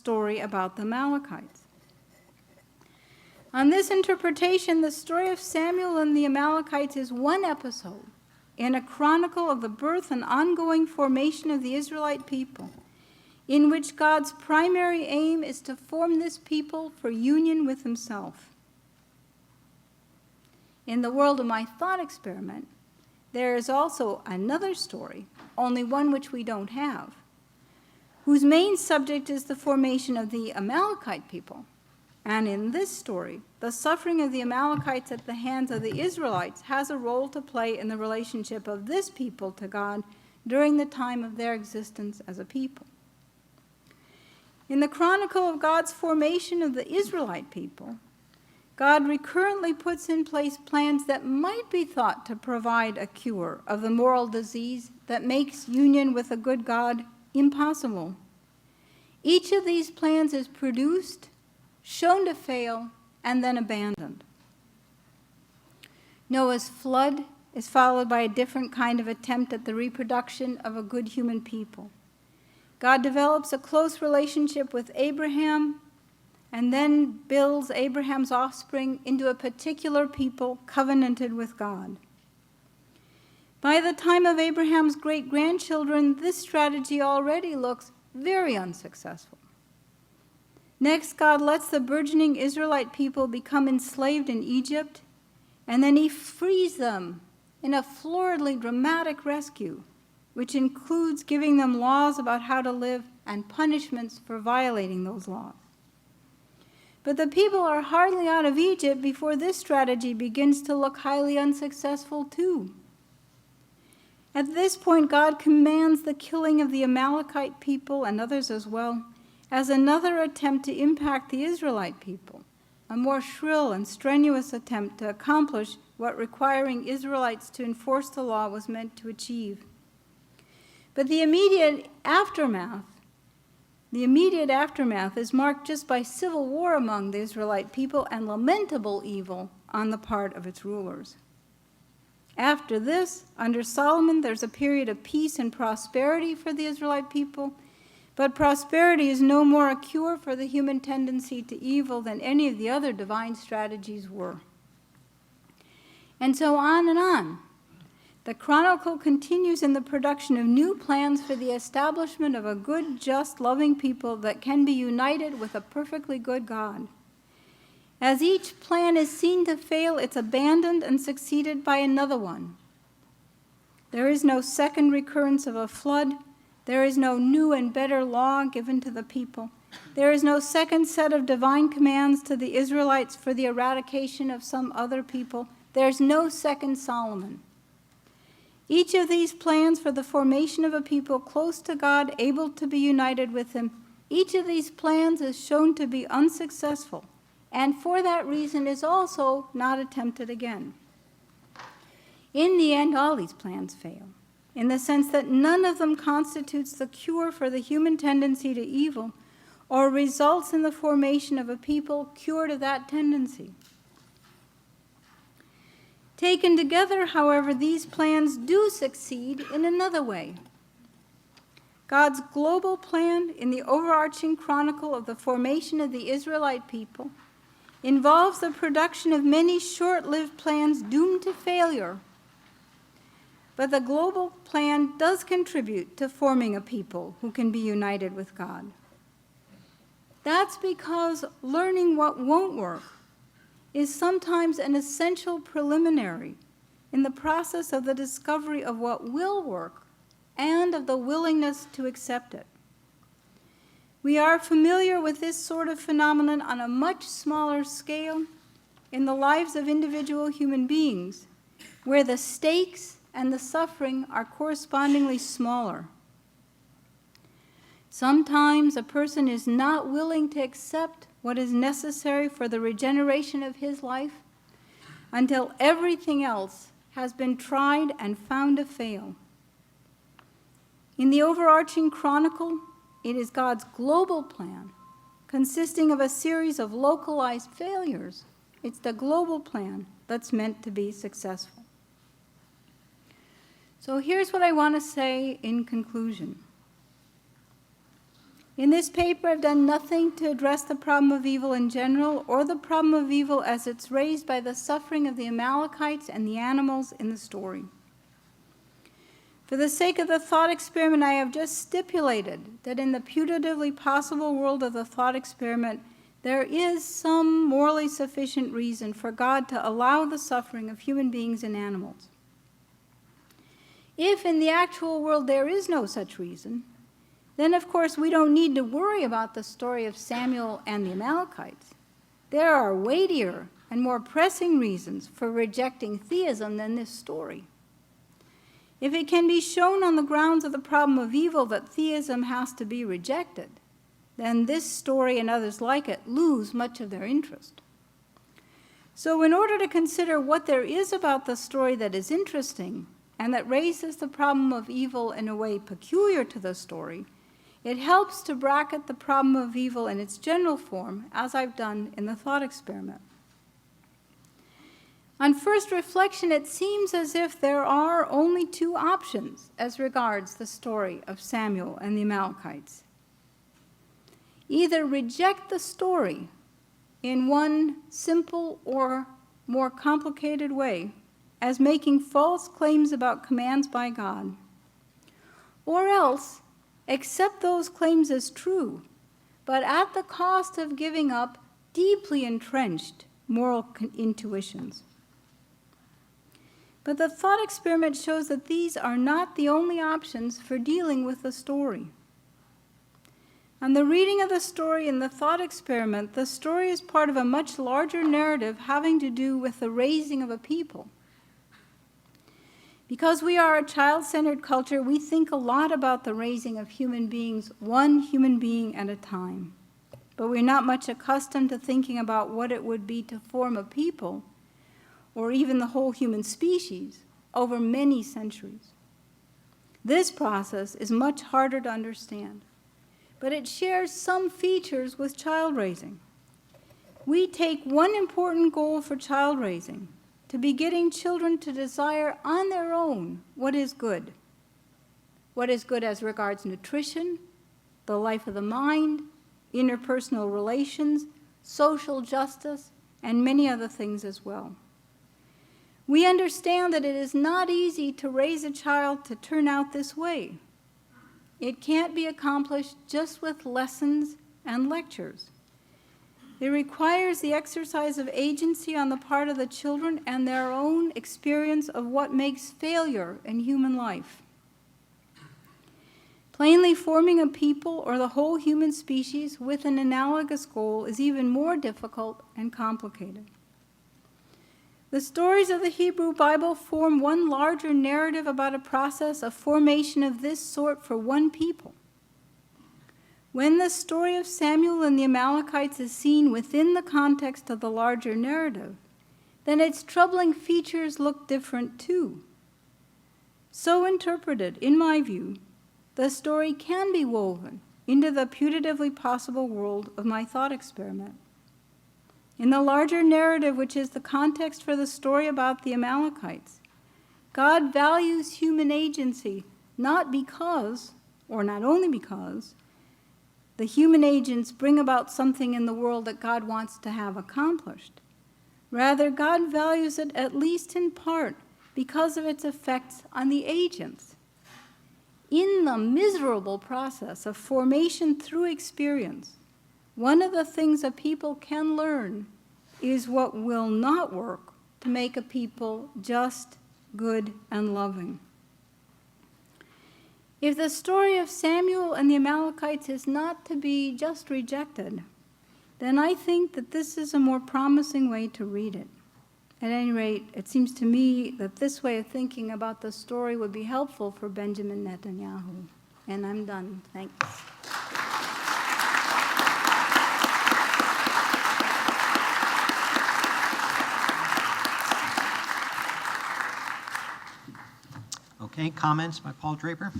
story about the Amalekites. On this interpretation, the story of Samuel and the Amalekites is one episode in a chronicle of the birth and ongoing formation of the Israelite people, in which God's primary aim is to form this people for union with himself. In the world of my thought experiment, there is also another story, only one which we don't have, whose main subject is the formation of the Amalekite people. And in this story, the suffering of the Amalekites at the hands of the Israelites has a role to play in the relationship of this people to God during the time of their existence as a people. In the chronicle of God's formation of the Israelite people, God recurrently puts in place plans that might be thought to provide a cure of the moral disease that makes union with a good God impossible. Each of these plans is produced, shown to fail, and then abandoned. Noah's flood is followed by a different kind of attempt at the reproduction of a good human people. God develops a close relationship with Abraham and then builds Abraham's offspring into a particular people covenanted with God. By the time of Abraham's great-grandchildren, this strategy already looks very unsuccessful. Next, God lets the burgeoning Israelite people become enslaved in Egypt, and then he frees them in a floridly dramatic rescue, which includes giving them laws about how to live and punishments for violating those laws. But the people are hardly out of Egypt before this strategy begins to look highly unsuccessful too. At this point, God commands the killing of the Amalekite people and others as well, as another attempt to impact the Israelite people, a more shrill and strenuous attempt to accomplish what requiring Israelites to enforce the law was meant to achieve. But the immediate aftermath is marked just by civil war among the Israelite people and lamentable evil on the part of its rulers. After this, under Solomon, there's a period of peace and prosperity for the Israelite people, but prosperity is no more a cure for the human tendency to evil than any of the other divine strategies were. And so on and on. The chronicle continues in the production of new plans for the establishment of a good, just, loving people that can be united with a perfectly good God. As each plan is seen to fail, it's abandoned and succeeded by another one. There is no second recurrence of a flood. There is no new and better law given to the people. There is no second set of divine commands to the Israelites for the eradication of some other people. There's no second Solomon. Each of these plans for the formation of a people close to God, able to be united with him, each of these plans is shown to be unsuccessful, and for that reason is also not attempted again. In the end, all these plans fail, in the sense that none of them constitutes the cure for the human tendency to evil or results in the formation of a people cured of that tendency. Taken together, however, these plans do succeed in another way. God's global plan in the overarching chronicle of the formation of the Israelite people involves the production of many short-lived plans doomed to failure. But the global plan does contribute to forming a people who can be united with God. That's because learning what won't work is sometimes an essential preliminary in the process of the discovery of what will work and of the willingness to accept it. We are familiar with this sort of phenomenon on a much smaller scale in the lives of individual human beings, where the stakes and the suffering are correspondingly smaller. Sometimes a person is not willing to accept what is necessary for the regeneration of his life until everything else has been tried and found to fail. In the overarching chronicle, it is God's global plan, consisting of a series of localized failures. It's the global plan that's meant to be successful. So here's what I want to say in conclusion. In this paper, I've done nothing to address the problem of evil in general or the problem of evil as it's raised by the suffering of the Amalekites and the animals in the story. For the sake of the thought experiment, I have just stipulated that in the putatively possible world of the thought experiment, there is some morally sufficient reason for God to allow the suffering of human beings and animals. If in the actual world there is no such reason, then of course we don't need to worry about the story of Samuel and the Amalekites. There are weightier and more pressing reasons for rejecting theism than this story. If it can be shown on the grounds of the problem of evil that theism has to be rejected, then this story and others like it lose much of their interest. So in order to consider what there is about the story that is interesting and that raises the problem of evil in a way peculiar to the story, it helps to bracket the problem of evil in its general form, as I've done in the thought experiment. On first reflection, it seems as if there are only two options as regards the story of Samuel and the Amalekites. Either reject the story in one simple or more complicated way, as making false claims about commands by God, or else accept those claims as true, but at the cost of giving up deeply entrenched moral intuitions. But the thought experiment shows that these are not the only options for dealing with the story. On the reading of the story in the thought experiment, the story is part of a much larger narrative having to do with the raising of a people. Because we are a child-centered culture, we think a lot about the raising of human beings, one human being at a time. But we're not much accustomed to thinking about what it would be to form a people, or even the whole human species, over many centuries. This process is much harder to understand, but it shares some features with child raising. We take one important goal for child raising, to be getting children to desire on their own what is good. What is good as regards nutrition, the life of the mind, interpersonal relations, social justice, and many other things as well. We understand that it is not easy to raise a child to turn out this way. It can't be accomplished just with lessons and lectures. It requires the exercise of agency on the part of the children and their own experience of what makes failure in human life. Plainly, forming a people or the whole human species with an analogous goal is even more difficult and complicated. The stories of the Hebrew Bible form one larger narrative about a process of formation of this sort for one people. When the story of Samuel and the Amalekites is seen within the context of the larger narrative, then its troubling features look different too. So interpreted, in my view, the story can be woven into the putatively possible world of my thought experiment. In the larger narrative, which is the context for the story about the Amalekites, God values human agency not because, or not only because, the human agents bring about something in the world that God wants to have accomplished. Rather, God values it at least in part because of its effects on the agents. In the miserable process of formation through experience, one of the things a people can learn is what will not work to make a people just, good, and loving. If the story of Samuel and the Amalekites is not to be just rejected, then I think that this is a more promising way to read it. At any rate, it seems to me that this way of thinking about the story would be helpful for Benjamin Netanyahu. And I'm done. Thanks. Okay, comments by Paul Draper?